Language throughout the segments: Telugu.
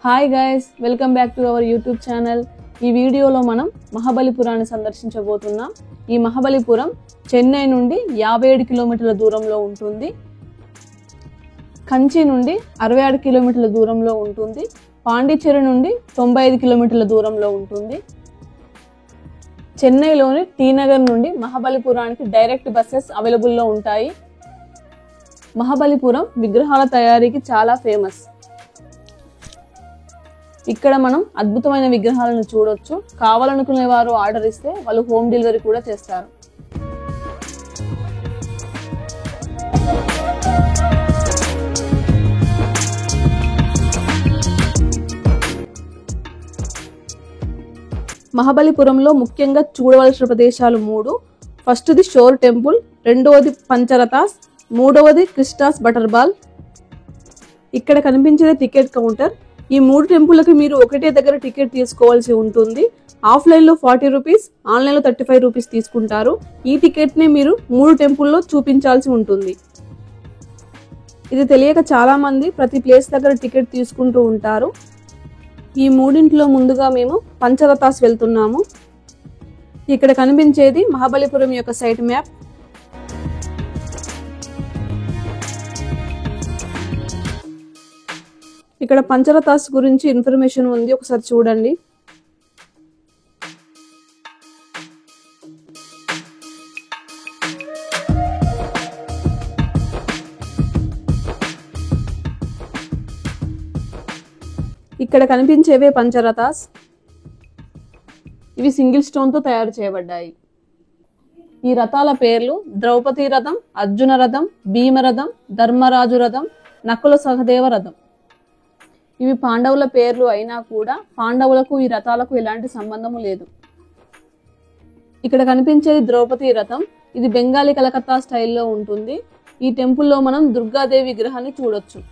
Hi guys, welcome back to our YouTube channel. ఈ వీడియోలో మనం మహాబలిపురాన్ని సందర్శించబోతున్నాం. ఈ మహాబలిపురం చెన్నై నుండి 57 కిలోమీటర్ల దూరంలో ఉంటుంది. కంచి నుండి 66 కిలోమీటర్ల దూరంలో ఉంటుంది. పాండిచ్చేరి నుండి 95 కిలోమీటర్ల దూరంలో ఉంటుంది. చెన్నైలోని టీ నగర్ నుండి మహాబలిపురానికి డైరెక్ట్ బస్సెస్ అవైలబుల్లో ఉంటాయి. మహాబలిపురం విగ్రహాల తయారీకి చాలా ఫేమస్. ఇక్కడ మనం అద్భుతమైన విగ్రహాలను చూడొచ్చు. కావాలనుకునే వారు ఆర్డర్ ఇస్తే వాళ్ళు హోమ్ డెలివరీ కూడా చేస్తారు. మహాబలిపురంలో ముఖ్యంగా చూడవలసిన ప్రదేశాలు 3. ఫస్ట్ది షోర్ టెంపుల్, రెండవది పంచరథాస్, మూడవది క్రిస్టాస్ బటర్ బాల్. ఇక్కడ కనిపించేది టికెట్ కౌంటర్. ఈ 3 టెంపుల్కి మీరు ఒకటే దగ్గర టికెట్ తీసుకోవాల్సి ఉంటుంది. ఆఫ్లైన్లో 40 రూపీస్, ఆన్లైన్లో 35 రూపీస్ తీసుకుంటారు. ఈ టికెట్ని మీరు 3 టెంపుల్లో చూపించాల్సి ఉంటుంది. ఇది తెలియక చాలా మంది ప్రతి ప్లేస్ దగ్గర టికెట్ తీసుకుంటూ ఉంటారు. ఈ 3 ముందుగా మేము పంచరథాస్ వెళ్తున్నాము. ఇక్కడ కనిపించేది మహాబలిపురం యొక్క సైట్ మ్యాప్. ఇక్కడ పంచరథాస్ గురించి ఇన్ఫర్మేషన్ ఉంది, ఒకసారి చూడండి. ఇక్కడ కనిపించేవే పంచరథాస్. ఇవి సింగిల్ స్టోన్తో తయారు చేయబడ్డాయి. ఈ రథాల పేర్లు ద్రౌపది రథం, అర్జున రథం, భీమరథం, ధర్మరాజు రథం, నకుల సహదేవ రథం. ఇవి పాండవుల పేర్లు అయినా కూడా పాండవులకు ఈ రథాలకు ఎలాంటి సంబంధము లేదు. ఇక్కడ కనిపించేది ద్రౌపది రథం. ఇది బెంగాలీ కలకత్తా స్టైల్లో ఉంటుంది. ఈ టెంపుల్లో మనం దుర్గాదేవి విగ్రహాన్ని చూడొచ్చు.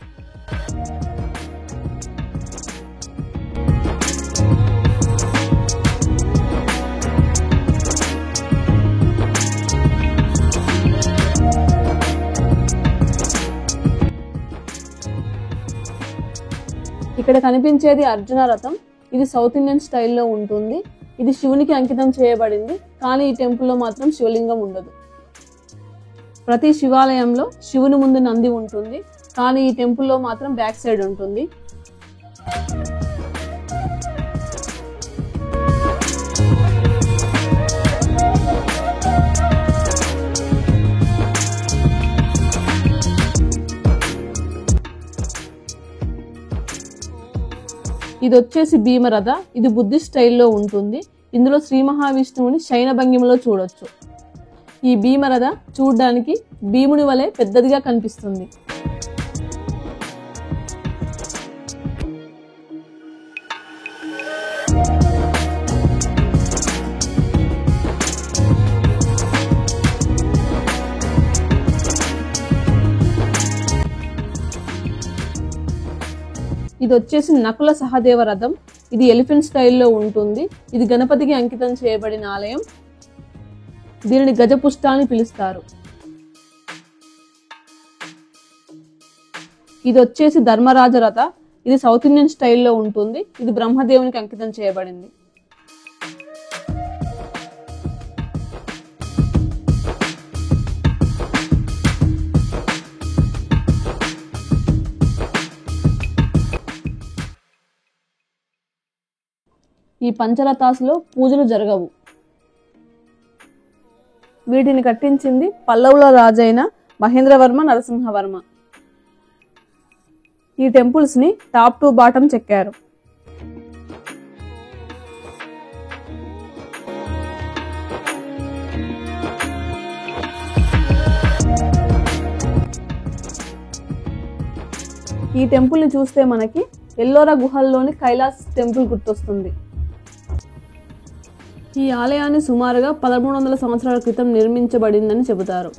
ఇక్కడ కనిపించేది అర్జున రథం. ఇది సౌత్ ఇండియన్ స్టైల్లో ఉంటుంది. ఇది శివునికి అంకితం చేయబడింది, కానీ ఈ టెంపుల్లో మాత్రం శివలింగం ఉండదు. ప్రతి శివాలయంలో శివుని ముందు నంది ఉంటుంది, కానీ ఈ టెంపుల్లో మాత్రం బ్యాక్ సైడ్ ఉంటుంది. ఇది వచ్చేసి భీమరథ. ఇది బుద్ధిస్ట్ స్టైల్లో ఉంటుంది. ఇందులో శ్రీ మహావిష్ణువుని శయన భంగిమలో చూడొచ్చు. ఈ భీమరథ చూడడానికి భీముని వలె పెద్దదిగా కనిపిస్తుంది. ఇది వచ్చేసి నకుల సహదేవ రథం. ఇది ఎలిఫెంట్ స్టైల్లో ఉంటుంది. ఇది గణపతికి అంకితం చేయబడిన ఆలయం. దీనిని గజపుష్ట అని పిలుస్తారు. ఇది వచ్చేసి ధర్మరాజ రథ. ఇది సౌత్ ఇండియన్ స్టైల్లో ఉంటుంది. ఇది బ్రహ్మదేవునికి అంకితం చేయబడింది. ఈ పంచరథాస్లో పూజలు జరగవు. వీటిని కట్టించింది పల్లవుల రాజైన మహేంద్రవర్మ నరసింహవర్మ. ఈ టెంపుల్స్ ని టాప్ టు బాటం చెక్కారు. ఈ టెంపుల్ ని చూస్తే మనకి ఎల్లోరా గుహల్లోని కైలాస్ టెంపుల్ గుర్తొస్తుంది. ఈ ఆలయాన్ని సుమారుగా 1300 సంవత్సరాల క్రితం నిర్మించబడిందని చెబుతారు.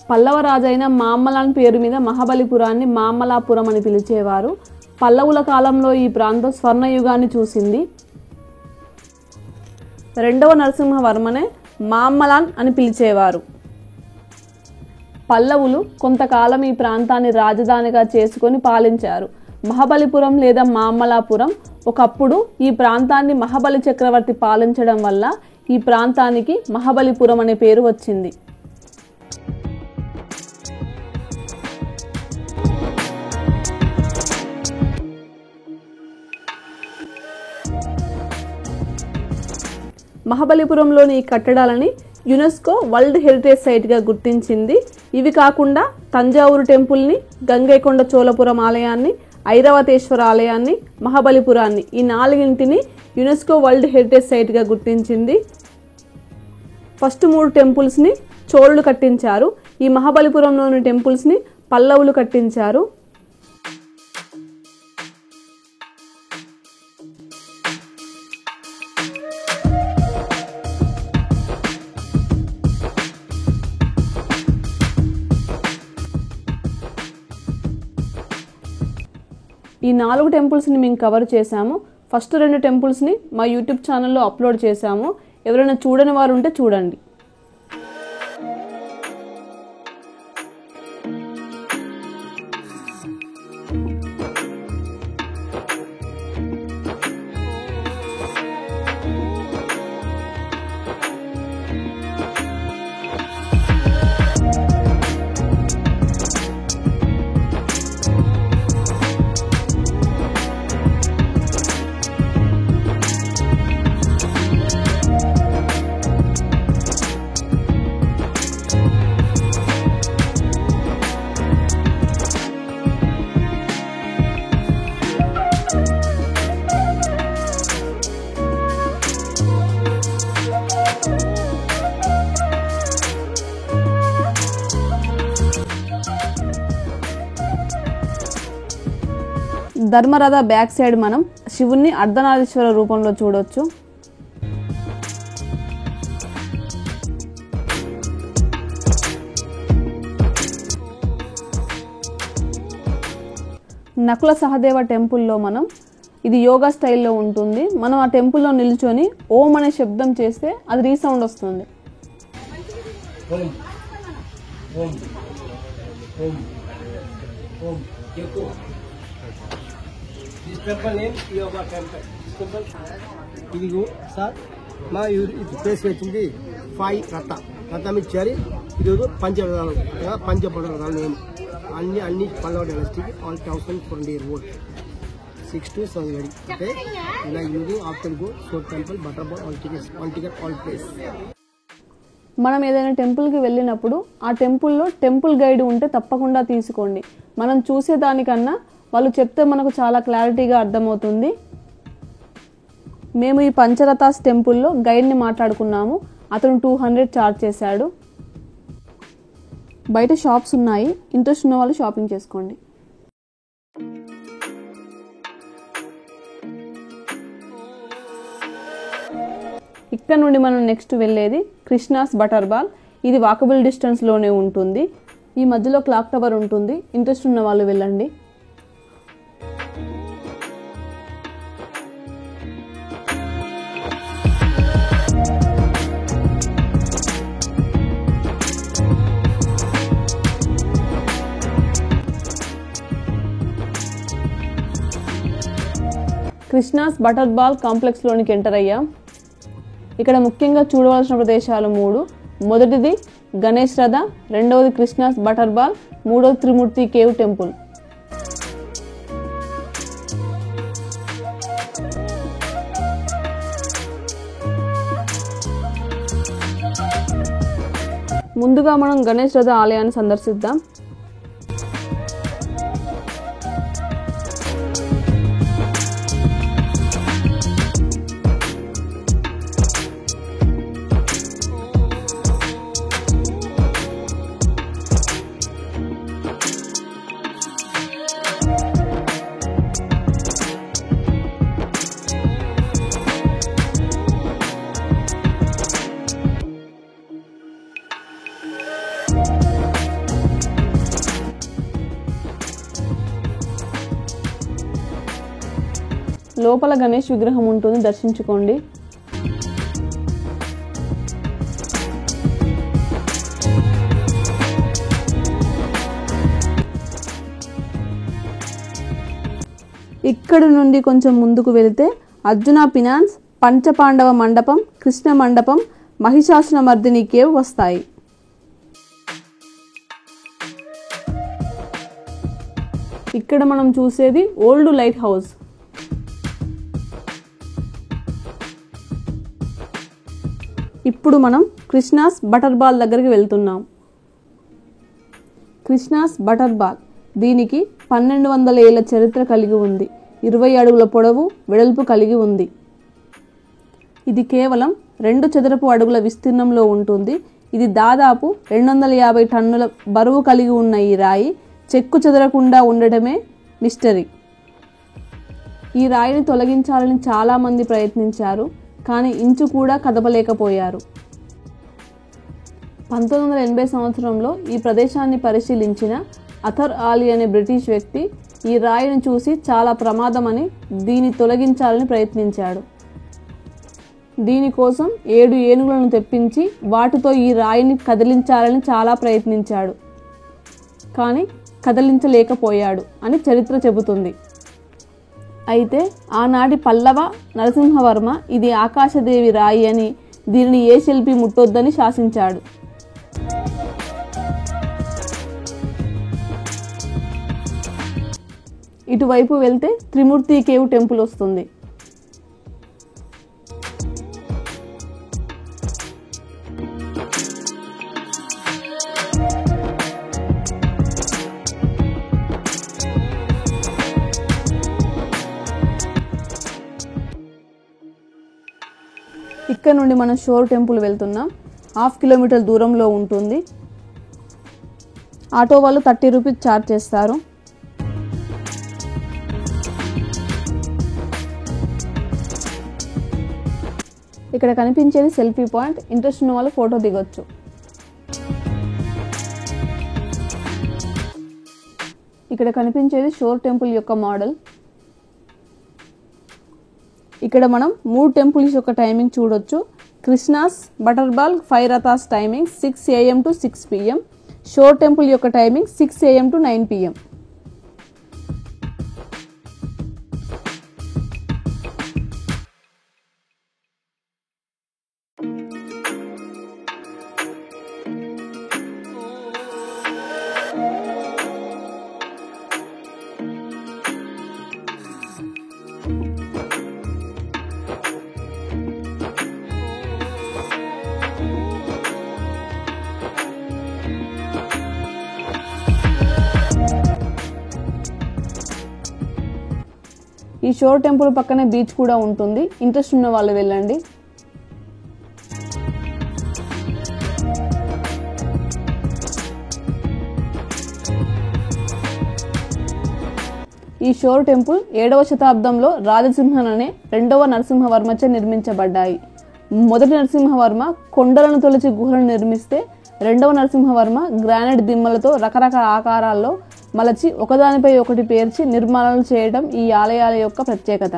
పల్లవ రాజైన మామలాన్ పేరు మీద మహాబలిపురాన్ని మామలాపురం అని పిలిచేవారు. పల్లవుల కాలంలో ఈ ప్రాంతం స్వర్ణయుగాన్ని చూసింది. రెండవ నరసింహవర్మనే మామ్మలాన్ అని పిలిచేవారు. పల్లవులు కొంతకాలం ఈ ప్రాంతాన్ని రాజధానిగా చేసుకొని పాలించారు. మహాబలిపురం లేదా మామలాపురం ఒకప్పుడు ఈ ప్రాంతాన్ని మహాబలి చక్రవర్తి పాలించడం వల్ల ఈ ప్రాంతానికి మహాబలిపురం అనే పేరు వచ్చింది. మహాబలిపురంలోని ఈ కట్టడాలని యునెస్కో వరల్డ్ హెరిటేజ్ సైట్గా గుర్తించింది. ఇవి కాకుండా తంజావూరు టెంపుల్ని, గంగైకొండ చోళపురం ఆలయాన్ని, ఐరావతేశ్వర ఆలయాన్ని, మహాబలిపురాన్ని ఈ 4ంటిని యునెస్కో వరల్డ్ హెరిటేజ్ సైట్గా గుర్తించింది. ఫస్ట్ 3 టెంపుల్స్ని చోళులు కట్టించారు. ఈ మహాబలిపురంలోని టెంపుల్స్ని పల్లవులు కట్టించారు. ఈ 4 టెంపుల్స్ని మేము కవర్ చేశాము. ఫస్ట్ 2 టెంపుల్స్ని మా యూట్యూబ్ ఛానల్లో అప్లోడ్ చేశాము. ఎవరైనా చూడని వారు ఉంటే చూడండి. ధర్మరథ బ్యాక్ సైడ్ మనం శివుణ్ణి అర్ధనారీశ్వర రూపంలో చూడొచ్చు. నకుల సహదేవ టెంపుల్లో మనం ఇది యోగా స్టైల్లో ఉంటుంది. మనం ఆ టెంపుల్లో నిల్చొని ఓం అనే శబ్దం చేస్తే అది రీసౌండ్ వస్తుంది. This temple name Yoga Temple. This temple idigo sir ma place vechindi 5 rata means chari idodu panchapadaralu name anni Pallava dynasty all 1400 year old 6 to 7 years. Okay, and I using after go so temple butterball all ticket all place. మనం ఏదైనా టెంపుల్కి వెళ్ళినప్పుడు ఆ టెంపుల్లో టెంపుల్ గైడ్ ఉంటే తప్పకుండా తీసుకోండి. మనం చూసేదానికన్నా వాళ్ళు చెప్తే మనకు చాలా క్లారిటీగా అర్థమవుతుంది. మేము ఈ పంచరథాస్ టెంపుల్లో గైడ్ని మాట్లాడుకున్నాము. అతను 200 ఛార్జ్ చేశాడు. బయట షాప్స్ ఉన్నాయి, ఇంట్రెస్ట్ ఉన్న వాళ్ళు షాపింగ్ చేసుకోండి. ఇక్కడ నుండి మనం నెక్స్ట్ వెళ్ళేది కృష్ణాస్ బటర్ బాల్. ఇది వాకబుల్ డిస్టెన్స్లోనే ఉంటుంది. ఈ మధ్యలో క్లాక్ టవర్ ఉంటుంది. ఇంట్రెస్ట్ ఉన్న వాళ్ళు వెళ్ళండి. కృష్ణాస్ బటర్ బాల్ కాంప్లెక్స్లోనికి ఎంటర్ అయ్యాం. ఇక్కడ ముఖ్యంగా చూడవలసిన ప్రదేశాలు 3. మొదటిది గణేష్ రథ, రెండవది కృష్ణాస్ బటర్ బాల్, మూడవది త్రిమూర్తి కేవ్ టెంపుల్. ముందుగా మనం గణేష్ రథ ఆలయాన్ని సందర్శిద్దాం. లోపల గణేష్ విగ్రహం ఉంటుంది, దర్శించుకోండి. ఇక్కడి నుండి కొంచెం ముందుకు వెళితే అర్జున ఫినాన్స్, పంచపాండవ మండపం, కృష్ణ మండపం, మహిషాసురమర్దిని కేవ్ వస్తాయి. ఇక్కడ మనం చూసేది ఓల్డ్ లైట్ హౌస్. ఇప్పుడు మనం కృష్ణాస్ బటర్ బాల్ దగ్గరికి వెళ్తున్నాం. కృష్ణాస్ బటర్ బాల్ దీనికి 1200 ఏళ్ల చరిత్ర కలిగి ఉంది. 20 అడుగుల పొడవు, వెడల్పు కలిగి ఉంది. ఇది కేవలం 2 చదరపు అడుగుల విస్తీర్ణంలో ఉంటుంది. ఇది దాదాపు 250 టన్నుల బరువు కలిగి ఉన్న ఈ రాయి చెక్కు చెదరకుండా ఉండటమే మిస్టరీ. ఈ రాయిని తొలగించాలని చాలామంది ప్రయత్నించారు, కానీ ఇంచు కూడా కదపలేకపోయారు. 1980 సంవత్సరంలో ఈ ప్రదేశాన్ని పరిశీలించిన అథర్ ఆలీ అనే బ్రిటిష్ వ్యక్తి ఈ రాయిని చూసి చాలా ప్రమాదమని దీన్ని తొలగించాలని ప్రయత్నించాడు. దీనికోసం 7 ఏనుగులను తెప్పించి వాటితో ఈ రాయిని కదిలించాలని చాలా ప్రయత్నించాడు, కానీ కదిలించలేకపోయాడు అని చరిత్ర చెబుతుంది. అయితే ఆనాటి పల్లవ నరసింహవర్మ ఇది ఆకాశదేవి రాయి అని, దీనిని ఏ శిల్పి ముట్టొద్దని శాసించాడు. ఇటువైపు వెళ్తే త్రిమూర్తి కేవ్ టెంపుల్ వస్తుంది. ఇక్కడ నుండి మనం షోర్ టెంపుల్ వెళ్తున్నాం. 1/2 కిలోమీటర్ దూరంలో ఉంటుంది. ఆటో వాళ్ళు 30 రూపీస్ ఛార్జ్ చేస్తారు. ఇక్కడ కనిపించేది సెల్ఫీ పాయింట్. ఇంట్రెస్ట్ ఉన్న వాళ్ళు ఫోటో దిగొచ్చు. ఇక్కడ కనిపించేది షోర్ టెంపుల్ యొక్క మోడల్. ఇక్కడ మనం 3 టెంపుల్స్ యొక్క టైమింగ్ చూడొచ్చు. Krishna's butter ball 5 Rathas timing 6 AM to 6 PM. Sure temple యొక్క టైమింగ్ 6 AM to 9 PM. ఈ షోర్ టెంపుల్ పక్కనే బీచ్ కూడా ఉంటుంది. ఇంట్రెస్ట్ ఉన్న వాళ్ళు వెళ్ళండి. ఈ షోర్ టెంపుల్ 7వ శతాబ్దంలో రాజసింహన్ అనే 2వ నరసింహవర్మచే నిర్మించబడ్డాయి. మొదటి నరసింహవర్మ కొండలను తొలచి గుహలను నిర్మిస్తే, 2వ నరసింహవర్మ గ్రానైట్ దిమ్మలతో రకరకాల ఆకారాల్లో మలచి ఒకదానిపై ఒకటి పేర్చి నిర్మాణాలు చేయడం ఈ ఆలయాల యొక్క ప్రత్యేకత.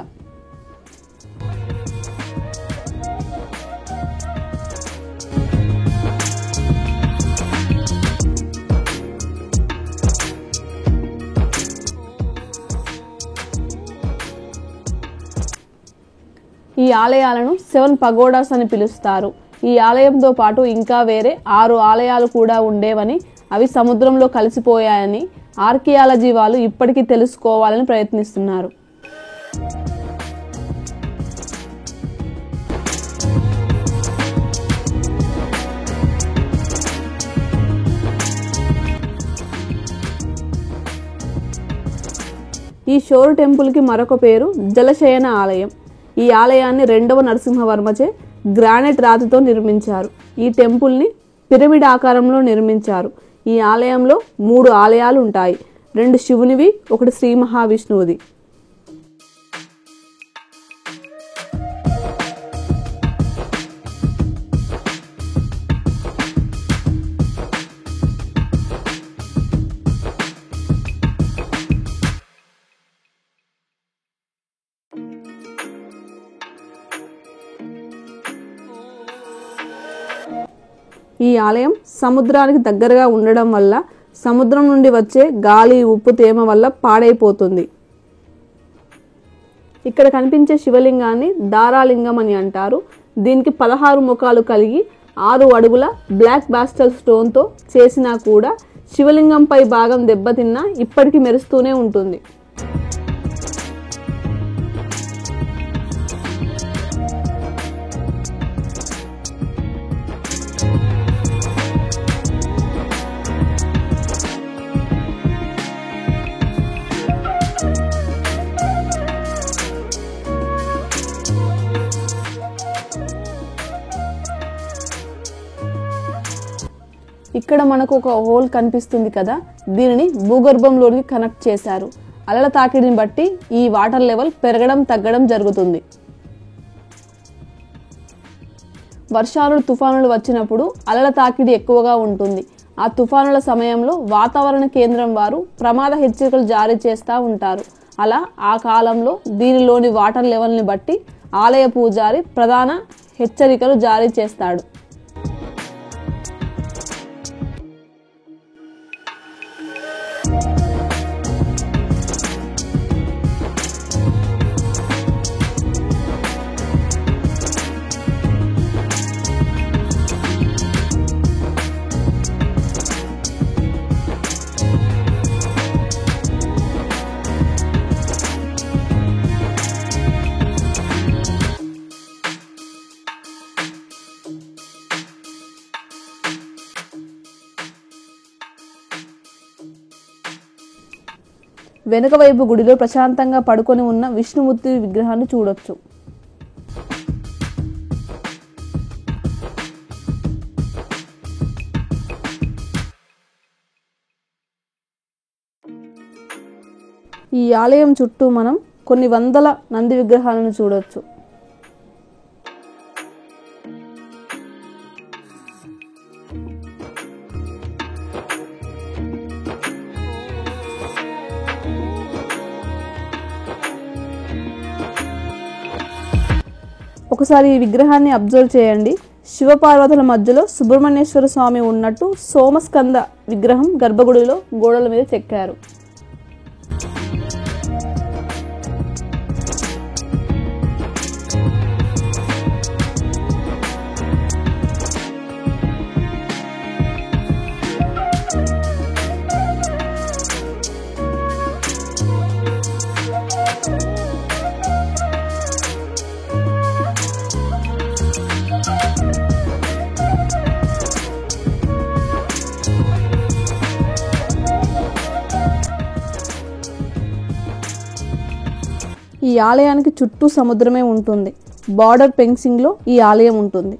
ఈ ఆలయాలను 7 పగోడాస్ అని పిలుస్తారు. ఈ ఆలయంతో పాటు ఇంకా వేరే 6 ఆలయాలు కూడా ఉండేవని, అవి సముద్రంలో కలిసిపోయాయని ఆర్కియాలజీ వాళ్ళు ఇప్పటికీ తెలుసుకోవాలని ప్రయత్నిస్తున్నారు. ఈ షోర్ టెంపుల్కి మరొక పేరు జలశయన ఆలయం. ఈ ఆలయాన్ని 2వ నరసింహవర్మచే గ్రానైట్ రాతితో నిర్మించారు. ఈ టెంపుల్ని పిరమిడ్ ఆకారంలో నిర్మించారు. ఈ ఆలయంలో 3 ఆలయాలు ఉంటాయి. 2 శివునివి, 1 శ్రీ మహావిష్ణువుది. ఈ ఆలయం సముద్రానికి దగ్గరగా ఉండడం వల్ల సముద్రం నుండి వచ్చే గాలి, ఉప్పు, తేమ వల్ల పాడైపోతుంది. ఇక్కడ కనిపించే శివలింగాన్ని దారాలింగం అని అంటారు. దీనికి 16 ముఖాలు కలిగి 6 అడుగుల బ్లాక్ బాస్టల్ స్టోన్తో చేసినా కూడా శివలింగంపై భాగం దెబ్బతిన్నా ఇప్పటికీ మెరుస్తూనే ఉంటుంది. ఇక్కడ మనకు ఒక హోల్ కనిపిస్తుంది కదా, దీనిని భూగర్భంలోకి కనెక్ట్ చేశారు. అలల తాకిడిని బట్టి ఈ వాటర్ లెవెల్ పెరగడం తగ్గడం జరుగుతుంది. వర్షాలు తుఫానులు వచ్చినప్పుడు అలల తాకిడి ఎక్కువగా ఉంటుంది. ఆ తుఫానుల సమయంలో వాతావరణ కేంద్రం వారు ప్రమాద హెచ్చరికలు జారీ చేస్తూ ఉంటారు. అలా ఆ కాలంలో దీనిలోని వాటర్ లెవెల్ని బట్టి ఆలయ పూజారి ప్రధాన హెచ్చరికలు జారీ చేస్తాడు. వెనుక వైపు గుడిలో ప్రశాంతంగా పడుకొని ఉన్న విష్ణుమూర్తి విగ్రహాన్ని చూడొచ్చు. ఈ ఆలయం చుట్టూ మనం కొన్ని వందల నంది విగ్రహాలను చూడొచ్చు. ఒకసారి ఈ విగ్రహాన్ని అబ్జర్వ్ చేయండి. శివపార్వతుల మధ్యలో సుబ్రహ్మణ్యేశ్వర స్వామి ఉన్నట్టు సోమస్కంద విగ్రహం గర్భగుడిలో గోడల మీద చెక్కారు. ఈ ఆలయానికి చుట్టూ సముద్రమే ఉంటుంది. బార్డర్ ఫెన్సింగ్లో ఈ ఆలయం ఉంటుంది.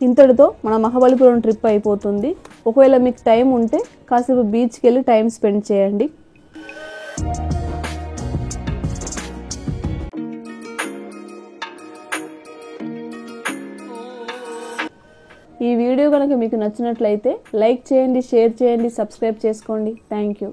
ఇంతటితో మన మహాబలిపురం ట్రిప్ అయిపోతుంది. ఒకవేళ మీకు టైం ఉంటే కాసేపు బీచ్కి వెళ్ళి టైం స్పెండ్ చేయండి. ఈ వీడియో కనుక మీకు నచ్చినట్లయితే లైక్ చేయండి, షేర్ చేయండి, సబ్స్క్రైబ్ చేసుకోండి. Thank you.